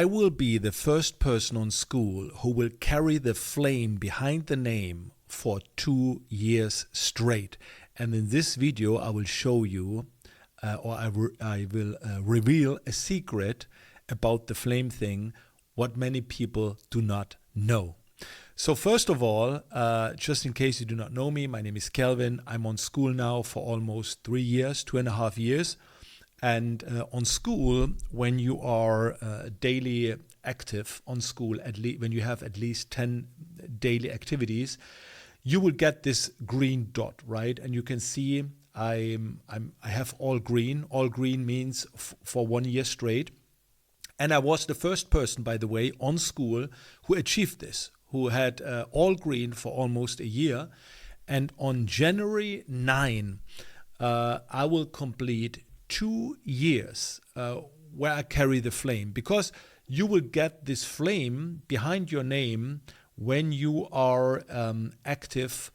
I will be the first person on Skool who will carry the flame behind the name for 2 years straight. And in this video, I will show you, I will reveal a secret about the flame thing, what many people do not know. So first of all, just in case you do not know me, my name is Kelvin. I'm on Skool now for almost 3 years, 2.5 years. And on Skool, when you are daily active on Skool, when you have at least 10 daily activities, you will get this green dot, right? And you can see I have all green. All green means for 1 year straight. And I was the first person, by the way, on Skool who achieved this, who had all green for almost a year. And on January 9, I will complete 2 years where I carry the flame, because you will get this flame behind your name when you are active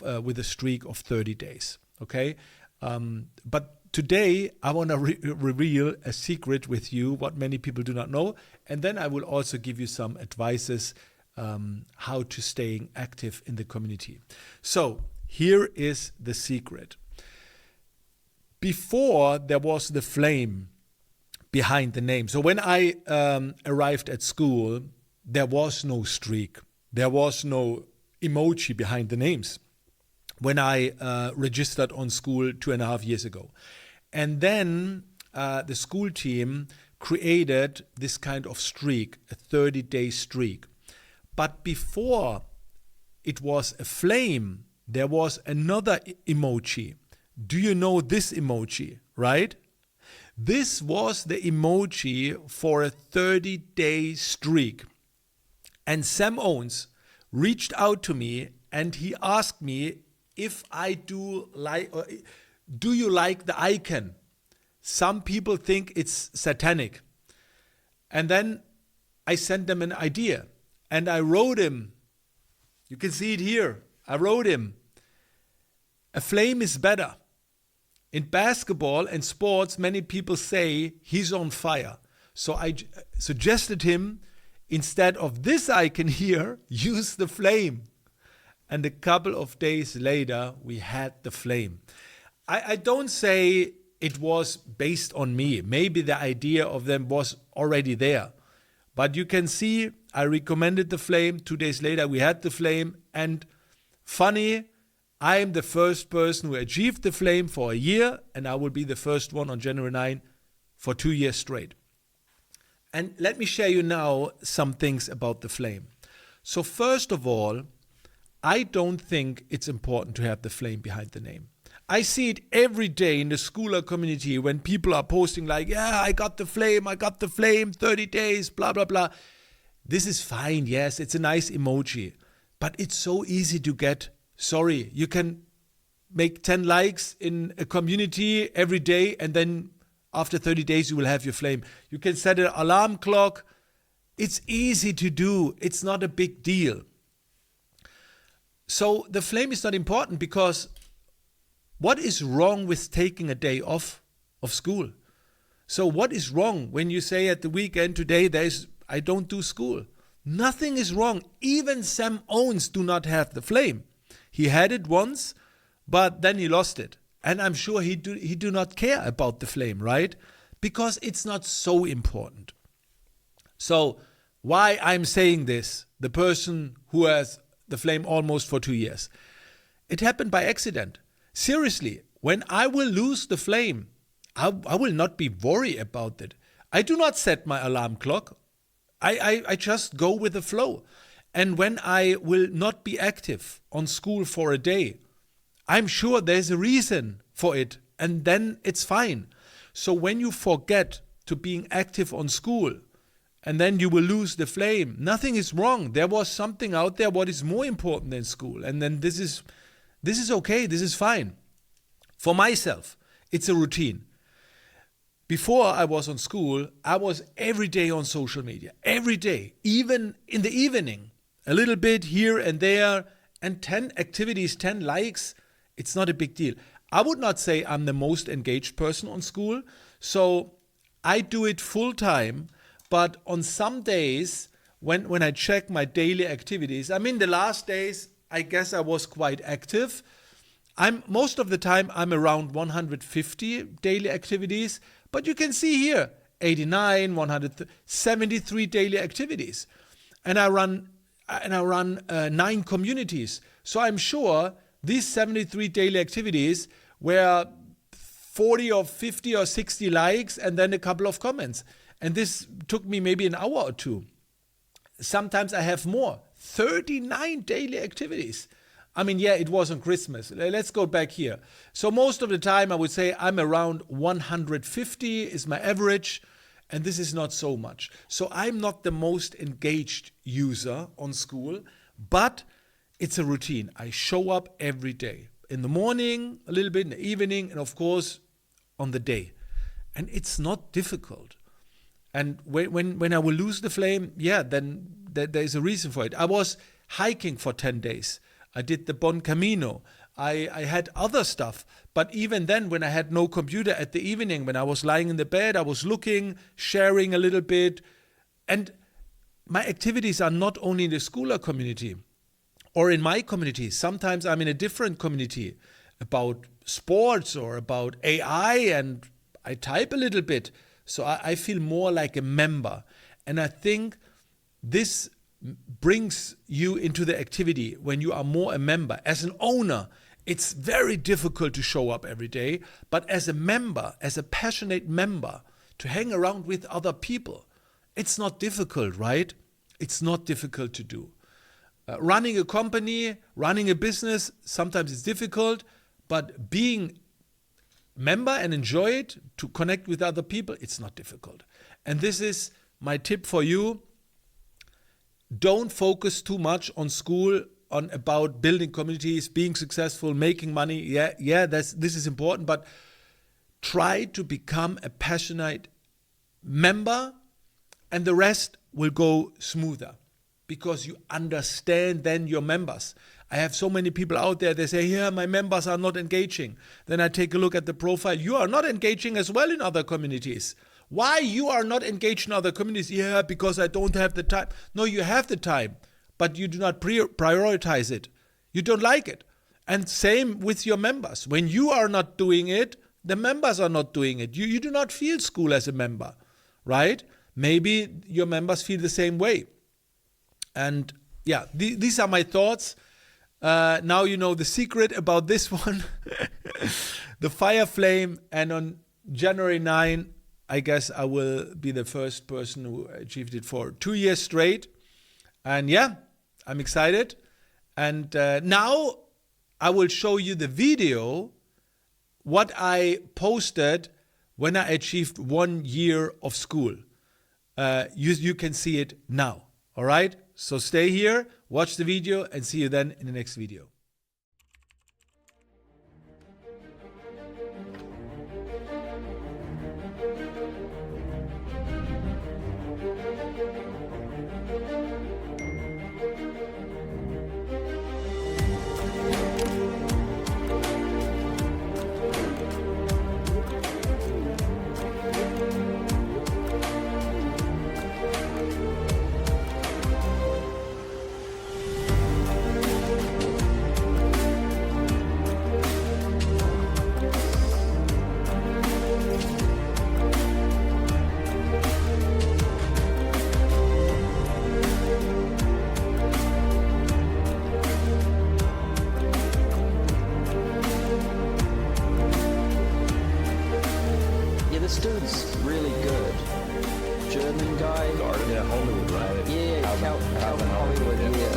with a streak of 30 days. Okay, but today I want to reveal a secret with you, what many people do not know, and then I will also give you some advices how to staying active in the community. So here is the secret. Before there was the flame behind the name. So when I arrived at Skool, there was no streak. There was no emoji behind the names when I registered on Skool 2.5 years ago. And then the Skool team created this kind of streak, a 30-day streak. But before it was a flame, there was another emoji. Do you know this emoji, right? This was the emoji for a 30-day streak. And Sam Owens reached out to me and he asked me if I do you like the icon? Some people think it's satanic. And then I sent them an idea and I wrote him. You can see it here. I wrote him, a flame is better. In basketball and sports, many people say he's on fire. So I suggested him, instead of this icon here, use the flame. And a couple of days later, we had the flame. I don't say it was based on me. Maybe the idea of them was already there. But you can see, I recommended the flame. 2 days later, we had the flame. And funny, I am the first person who achieved the flame for a year, and I will be the first one on January 9 for 2 years straight. And let me share you now some things about the flame. So first of all, I don't think it's important to have the flame behind the name. I see it every day in the Schooler community when people are posting like, yeah, I got the flame, 30 days, blah, blah, blah. This is fine, yes, it's a nice emoji, but it's so easy to get. Sorry, you can make 10 likes in a community every day, and then after 30 days you will have your flame. You can set an alarm clock. It's easy to do. It's not a big deal. So the flame is not important, because what is wrong with taking a day off of school? So what is wrong when you say at the weekend, today I don't do school? Nothing is wrong. Even Sam Owens do not have the flame. He had it once, but then he lost it. And I'm sure he do not care about the flame, right? Because it's not so important. So why I'm saying this, the person who has the flame almost for 2 years, it happened by accident. Seriously, when I will lose the flame, I will not be worried about it. I do not set my alarm clock. I just go with the flow. And when I will not be active on Skool for a day, I'm sure there's a reason for it, and then it's fine. So when you forget to being active on Skool, and then you will lose the flame, nothing is wrong. There was something out there what is more important than Skool, and then this is okay, this is fine. For myself, it's a routine. Before I was on Skool, I was every day on social media, every day, even in the evening. A little bit here and there, and 10 activities, 10 likes, it's not a big deal. I would not say I'm the most engaged person on Skool, so I do it full time, But on some days, when I check my daily activities, I mean, the last days, I guess I was quite active. Most of the time, I'm around 150 daily activities. But you can see here, 89, 173 daily activities. And I run 9 communities. So I'm sure these 73 daily activities were 40 or 50 or 60 likes and then a couple of comments. And this took me maybe an hour or two. Sometimes I have more, 39 daily activities. I mean, yeah, it was on Christmas. Let's go back here. So most of the time, I would say I'm around 150 is my average, and this is not so much. So I'm not the most engaged user on Skool, but it's a routine. I show up every day. In the morning, a little bit, in the evening, and of course, on the day. And it's not difficult. And when I will lose the flame, yeah, then there's a reason for it. I was hiking for 10 days. I did the Bon Camino. I had other stuff. But even then, when I had no computer at the evening, when I was lying in the bed, I was looking, sharing a little bit. And my activities are not only in the Schooler community or in my community. Sometimes I'm in a different community about sports or about AI, and I type a little bit. So I feel more like a member. And I think this brings you into the activity when you are more a member. As an owner, it's very difficult to show up every day. But as a member, as a passionate member, to hang around with other people, it's not difficult, right? It's not difficult to do. Running a company, running a business, sometimes it's difficult, but being member and enjoy it, to connect with other people, it's not difficult. And this is my tip for you. Don't focus too much on Skool, on about building communities, being successful, making money. Yeah, this is important, but try to become a passionate member, and the rest will go smoother because you understand then your members. I have so many people out there, they say, yeah, my members are not engaging. Then I take a look at the profile. You are not engaging as well in other communities. Why you are not engaged in other communities? Yeah, because I don't have the time. No, you have the time, but you do not prioritize it. You don't like it. And same with your members. When you are not doing it, the members are not doing it. You do not feel Skool as a member, right? Maybe your members feel the same way. And yeah, these are my thoughts. Now you know the secret about this one, the fire flame. And on January 9, I guess I will be the first person who achieved it for 2 years straight. And yeah, I'm excited. And now I will show you the video, what I posted when I achieved 1 year of Skool. You can see it now. All right? So stay here, watch the video, and see you then in the next video. This dude's really good. German guy. Yeah, Hollywood, right? Yeah, Calvin Hollywood, yeah.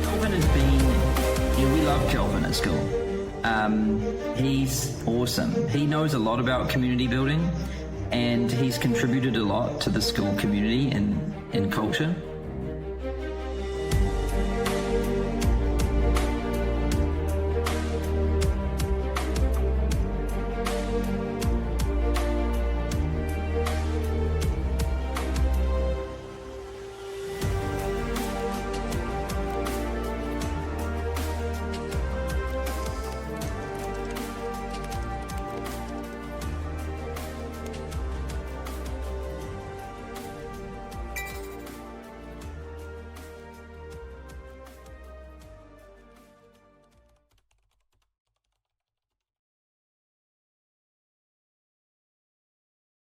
Calvin has been, we love Calvin at Skool. He's awesome. He knows a lot about community building, and he's contributed a lot to the Skool community and culture.